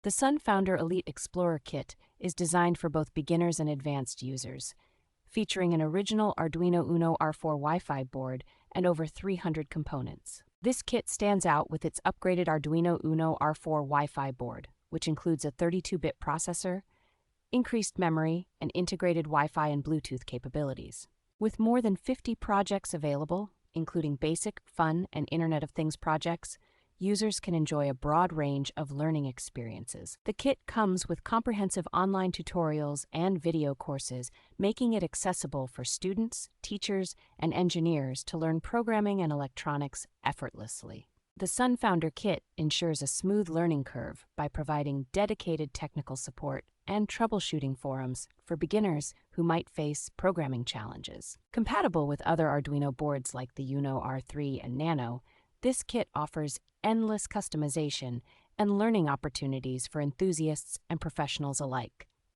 The SunFounder Elite Explorer Kit is designed for both beginners and advanced users, featuring an original Arduino Uno R4 Wi-Fi board and over 300 components. This kit stands out with its upgraded Arduino Uno R4 Wi-Fi board, which includes a 32-bit processor, increased memory, and integrated Wi-Fi and Bluetooth capabilities. With more than 50 projects available, including basic, fun, and Internet of Things projects, users can enjoy a broad range of learning experiences. The kit comes with comprehensive online tutorials and video courses, making it accessible for students, teachers, and engineers to learn programming and electronics effortlessly. The SunFounder Kit ensures a smooth learning curve by providing dedicated technical support and troubleshooting forums for beginners who might face programming challenges. Compatible with other Arduino boards like the Uno R3 and Nano, this kit offers endless customization and learning opportunities for enthusiasts and professionals alike.